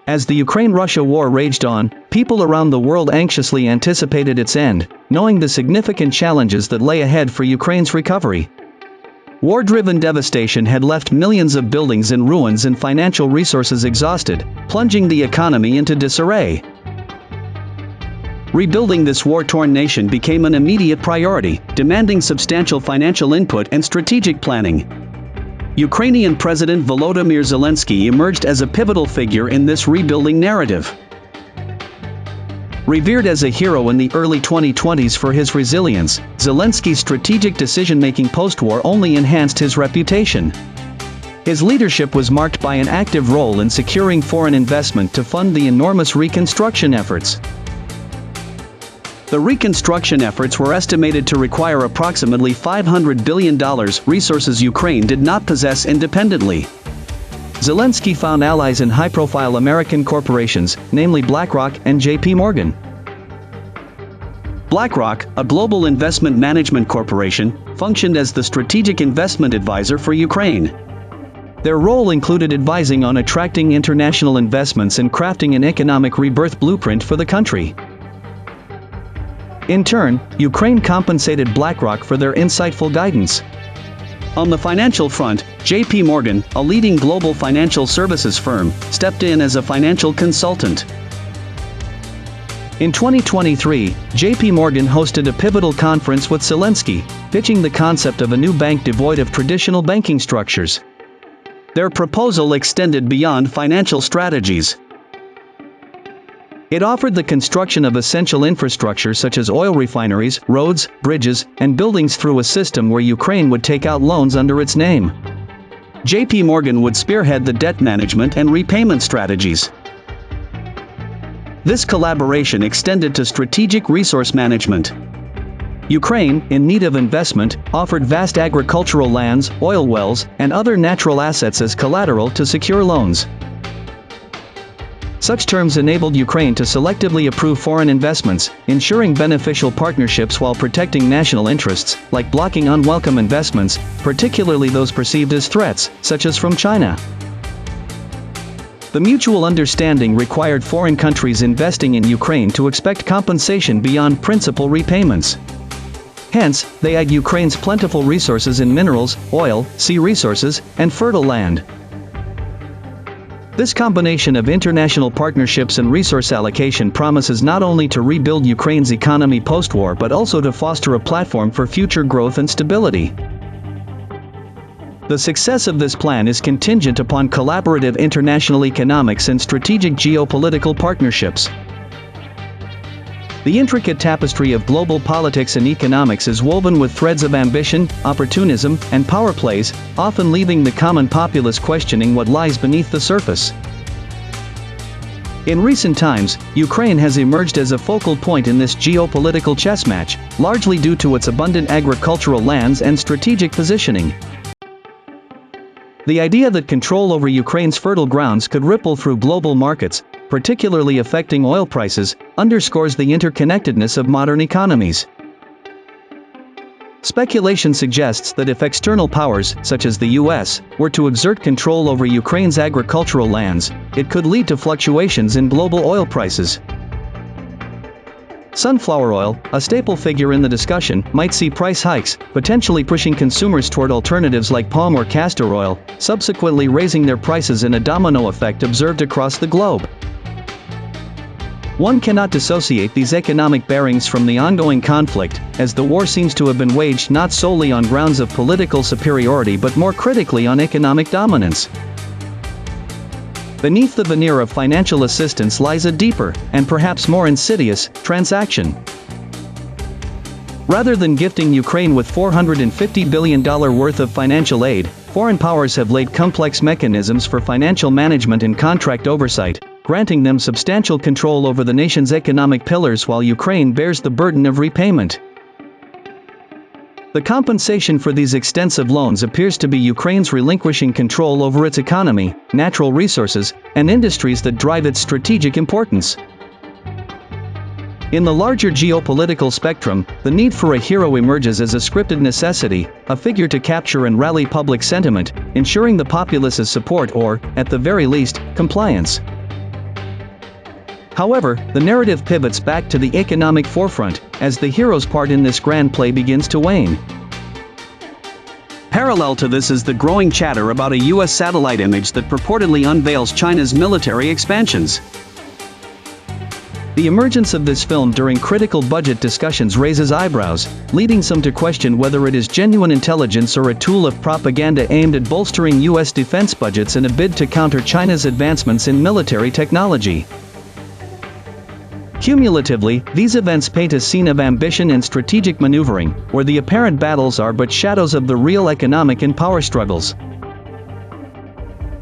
As the Ukraine-Russia war raged on, people around the world anxiously anticipated its end, knowing the significant challenges that lay ahead for Ukraine's recovery. War-driven devastation had left millions of buildings in ruins and financial resources exhausted, plunging the economy into disarray. Rebuilding this war-torn nation became an immediate priority, demanding substantial financial input and strategic planning. Ukrainian President Volodymyr Zelensky emerged as a pivotal figure in this rebuilding narrative. Revered as a hero in the early 2020s for his resilience, Zelensky's strategic decision-making post-war only enhanced his reputation. His leadership was marked by an active role in securing foreign investment to fund the enormous reconstruction efforts. The reconstruction efforts were estimated to require approximately $500 billion, resources Ukraine did not possess independently. Zelensky found allies in high-profile American corporations, namely BlackRock and JP Morgan. BlackRock, a global investment management corporation, functioned as the strategic investment advisor for Ukraine. Their role included advising on attracting international investments and crafting an economic rebirth blueprint for the country. In turn, Ukraine compensated BlackRock for their insightful guidance. On the financial front, JP Morgan, a leading global financial services firm, stepped in as a financial consultant. In 2023, JP Morgan hosted a pivotal conference with Zelensky, pitching the concept of a new bank devoid of traditional banking structures. Their proposal extended beyond financial strategies. It offered the construction of essential infrastructure such as oil refineries, roads, bridges, and buildings through a system where Ukraine would take out loans under its name. JP Morgan would spearhead the debt management and repayment strategies. This collaboration extended to strategic resource management. Ukraine, in need of investment, offered vast agricultural lands, oil wells, and other natural assets as collateral to secure loans. Such terms enabled Ukraine to selectively approve foreign investments, ensuring beneficial partnerships while protecting national interests, like blocking unwelcome investments, particularly those perceived as threats, such as from China. The mutual understanding required foreign countries investing in Ukraine to expect compensation beyond principal repayments. Hence, they eyed Ukraine's plentiful resources in minerals, oil, sea resources, and fertile land. This combination of international partnerships and resource allocation promises not only to rebuild Ukraine's economy post-war but also to foster a platform for future growth and stability. The success of this plan is contingent upon collaborative international economics and strategic geopolitical partnerships. The intricate tapestry of global politics and economics is woven with threads of ambition, opportunism, and power plays, often leaving the common populace questioning what lies beneath the surface. In recent times, Ukraine has emerged as a focal point in this geopolitical chess match, largely due to its abundant agricultural lands and strategic positioning. The idea that control over Ukraine's fertile grounds could ripple through global markets, particularly affecting oil prices, underscores the interconnectedness of modern economies. Speculation suggests that if external powers, such as the U.S., were to exert control over Ukraine's agricultural lands, it could lead to fluctuations in global oil prices. Sunflower oil, a staple figure in the discussion, might see price hikes, potentially pushing consumers toward alternatives like palm or castor oil, subsequently raising their prices in a domino effect observed across the globe. One cannot dissociate these economic bearings from the ongoing conflict, as the war seems to have been waged not solely on grounds of political superiority but more critically on economic dominance. Beneath the veneer of financial assistance lies a deeper, and perhaps more insidious, transaction. Rather than gifting Ukraine with $450 billion worth of financial aid, foreign powers have laid complex mechanisms for financial management and contract oversight, granting them substantial control over the nation's economic pillars while Ukraine bears the burden of repayment. The compensation for these extensive loans appears to be Ukraine's relinquishing control over its economy, natural resources, and industries that drive its strategic importance. In the larger geopolitical spectrum, the need for a hero emerges as a scripted necessity, a figure to capture and rally public sentiment, ensuring the populace's support or, at the very least, compliance. However, the narrative pivots back to the economic forefront, as the hero's part in this grand play begins to wane. Parallel to this is the growing chatter about a U.S. satellite image that purportedly unveils China's military expansions. The emergence of this film during critical budget discussions raises eyebrows, leading some to question whether it is genuine intelligence or a tool of propaganda aimed at bolstering U.S. defense budgets in a bid to counter China's advancements in military technology. Cumulatively, these events paint a scene of ambition and strategic maneuvering, where the apparent battles are but shadows of the real economic and power struggles.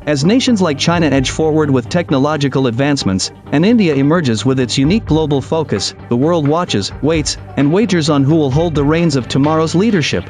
As nations like China edge forward with technological advancements, and India emerges with its unique global focus, the world watches, waits, and wagers on who will hold the reins of tomorrow's leadership.